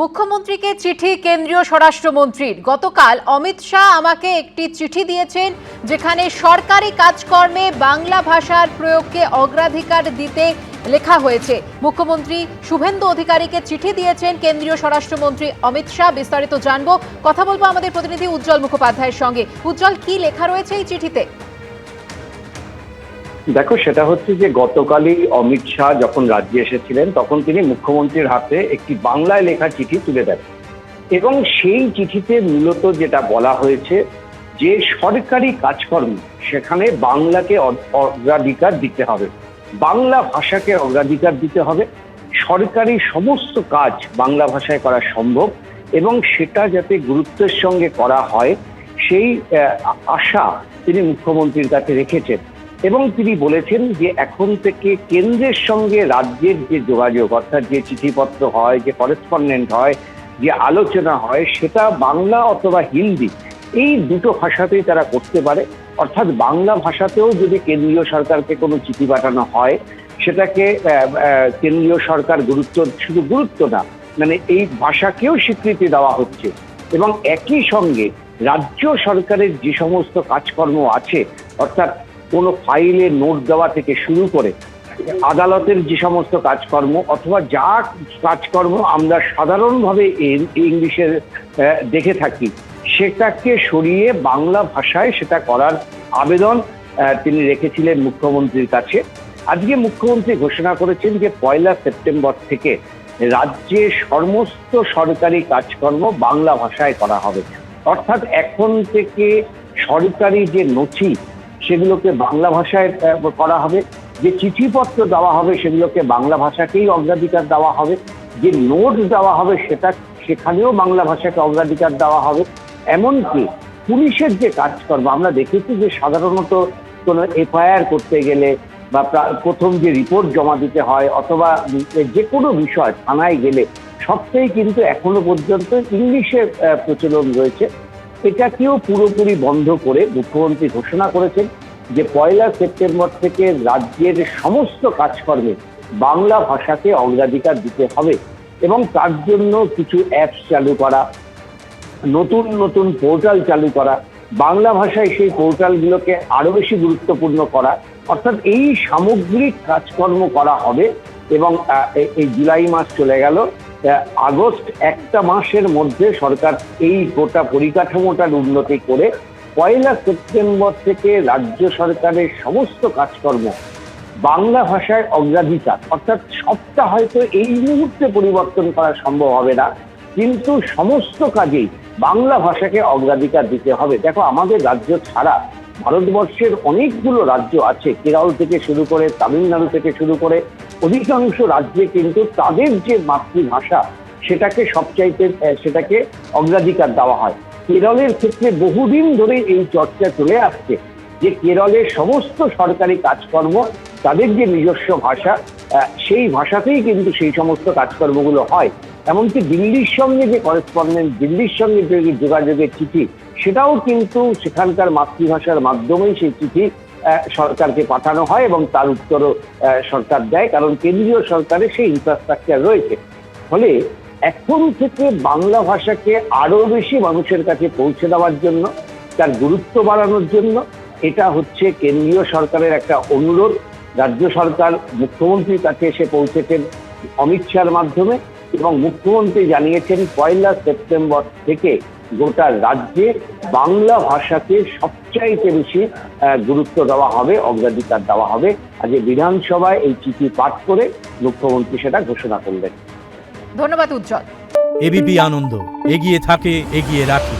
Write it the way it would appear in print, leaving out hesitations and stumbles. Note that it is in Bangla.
মুখ্যমন্ত্রীকে চিঠি কেন্দ্রীয় স্বরাষ্ট্রমন্ত্রীর। গতকাল অমিত শাহ আমাকে একটি চিঠি দিয়েছেন, যেখানে সরকারি কাজকর্মে বাংলা ভাষার প্রয়োগকে অগ্রাধিকার দিতে লেখা হয়েছে। মুখ্যমন্ত্রী শুভেন্দু অধিকারীকে চিঠি দিয়েছেন কেন্দ্রীয় স্বরাষ্ট্রমন্ত্রী অমিত শাহ। বিস্তারিত জানবো, কথা বলবো আমাদের প্রতিনিধি উজ্জ্বল মুখোপাধ্যায়ের সঙ্গে। উজ্জ্বল, কি লেখা রয়েছে এই চিঠিতে? দেখো, সেটা হচ্ছে যে গতকালই অমিত শাহ যখন রাজ্যে এসেছিলেন তখন তিনি মুখ্যমন্ত্রীর হাতে একটি বাংলায় লেখা চিঠি তুলে দেন এবং সেই চিঠিতে মূলত যেটা বলা হয়েছে যে সরকারি কাজকর্ম সেখানে বাংলাকে অগ্রাধিকার দিতে হবে, বাংলা ভাষাকে অগ্রাধিকার দিতে হবে, সরকারি সমস্ত কাজ বাংলা ভাষায় করা সম্ভব এবং সেটা যাতে গুরুত্বের সঙ্গে করা হয় সেই আশা তিনি মুখ্যমন্ত্রীর কাছে রেখেছেন। এবং তিনি বলেছেন যে এখন থেকে কেন্দ্রের সঙ্গে রাজ্যের যে যোগাযোগ, অর্থাৎ যে চিঠিপত্র হয়, যে করেসপন্ডেন্ট হয়, যে আলোচনা হয়, সেটা বাংলা অথবা হিন্দি এই দুটো ভাষাতেই তারা করতে পারে। অর্থাৎ বাংলা ভাষাতেও যদি কেন্দ্রীয় সরকারকে কোনো চিঠি পাঠানো হয় সেটাকে কেন্দ্রীয় সরকার শুধু গুরুত্ব না, মানে এই ভাষাকেও স্বীকৃতি দেওয়া হচ্ছে। এবং একই সঙ্গে রাজ্য সরকারের যে সমস্ত কাজকর্ম আছে, অর্থাৎ কোনো ফাইলে নোট দেওয়া থেকে শুরু করে আদালতের যে সমস্ত কাজকর্ম অথবা যা কাজকর্ম আমরা সাধারণভাবে ইংলিশে দেখে থাকি সেটাকে সরিয়ে বাংলা ভাষায় সেটা করার আবেদন তিনি রেখেছিলেন মুখ্যমন্ত্রীর কাছে। আজকে মুখ্যমন্ত্রী ঘোষণা করেছেন যে 1 সেপ্টেম্বর থেকে রাজ্যে সমস্ত সরকারি কাজকর্ম বাংলা ভাষায় করা হবে। অর্থাৎ এখন থেকে সরকারি যে নথি সেগুলোকে বাংলা ভাষায় করা হবে, যে চিঠিপত্র দেওয়া হবে সেগুলোকে বাংলা ভাষাকেই অগ্রাধিকার দেওয়া হবে, যে নোট দেওয়া হবে সেখানেও বাংলা ভাষাকে অগ্রাধিকার দেওয়া হবে। এমনকি পুলিশের যে কাজকর্ম আমরা দেখেছি যে সাধারণত কোনো এফআইআর করতে গেলে বা প্রথম যে রিপোর্ট জমা দিতে হয় অথবা যে কোনো বিষয় থানায় গেলে সবটাই কিন্তু এখনো পর্যন্ত ইংলিশে প্রচলন রয়েছে। এটাকেও পুরোপুরি বন্ধ করে মুখ্যমন্ত্রী ঘোষণা করেছেন যে 1 সেপ্টেম্বর থেকে রাজ্যের সমস্ত কাজকর্মে বাংলা ভাষাকে অগ্রাধিকার দিতে হবে এবং তার জন্য কিছু অ্যাপস চালু করা, নতুন নতুন পোর্টাল চালু করা, বাংলা ভাষায় সেই পোর্টালগুলোকে আরো বেশি গুরুত্বপূর্ণ করা, অর্থাৎ এই সামগ্রিক কাজকর্ম করা হবে। এবং এই জুলাই মাস চলে গেল, আগস্ট একটা মাসের মধ্যে সরকার এই গোটা পরিকাঠামোটার উন্নতি করে 1 সেপ্টেম্বর থেকে রাজ্য সরকারের সমস্ত কাজকর্ম বাংলা ভাষায় অগ্রাধিকার, অর্থাৎ সবটা হয়তো এই মুহূর্তে পরিবর্তন করা সম্ভব হবে না, কিন্তু সমস্ত কাজেই বাংলা ভাষাকে অগ্রাধিকার দিতে হবে। দেখো, আমাদের রাজ্য ছাড়া ভারতবর্ষের অনেকগুলো রাজ্য আছে, কেরল থেকে শুরু করে তামিলনাড়ু থেকে শুরু করে অধিকাংশ রাজ্যে কিন্তু তাদের যে মাতৃভাষা সেটাকে অগ্রাধিকার দেওয়া হয়। কেরলের ক্ষেত্রে বহুদিন ধরে এই চর্চা চলে আসছে যে কেরলের সমস্ত সরকারি কাজকর্ম তাদের যে নিজস্ব ভাষা সেই ভাষাতেই কিন্তু সেই সমস্ত কাজকর্মগুলো হয়। এমনকি দিল্লির সঙ্গে যে করেসপন্ডেন্ট, দিল্লির সঙ্গে যে যোগাযোগের চিঠি, সেটাও কিন্তু সেখানকার মাতৃভাষার মাধ্যমেই সেই চিঠি সরকারকে পাঠানো হয় এবং তার উত্তরও সরকার দেয়, কারণ কেন্দ্রীয় সরকারের সেই ইনফ্রাস্ট্রাকচার রয়েছে। ফলে এখন থেকে বাংলা ভাষাকে আরো বেশি মানুষের কাছে পৌঁছে দেওয়ার জন্য, তার গুরুত্ব বাড়ানোর জন্য এটা হচ্ছে কেন্দ্রীয় সরকারের একটা অনুরোধ। রাজ্য সরকার মুখ্যমন্ত্রীর কাছে এসে পৌঁছেছেন অমিত শাহর মাধ্যমে এবং মুখ্যমন্ত্রী জানিয়েছেন 1 সেপ্টেম্বর থেকে গোটা রাজ্যে বাংলা ভাষাকে সবচাইতে বেশি গুরুত্ব দেওয়া হবে, অগ্রাধিকার দেওয়া হবে। আজ বিধানসভায় এই চিঠি পাঠ করে মুখ্যমন্ত্রী সেটা ঘোষণা করলেন। ধন্যবাদ উজ্জ্বল। এবিপি আনন্দ, এগিয়ে থাকে, এগিয়ে রাখে।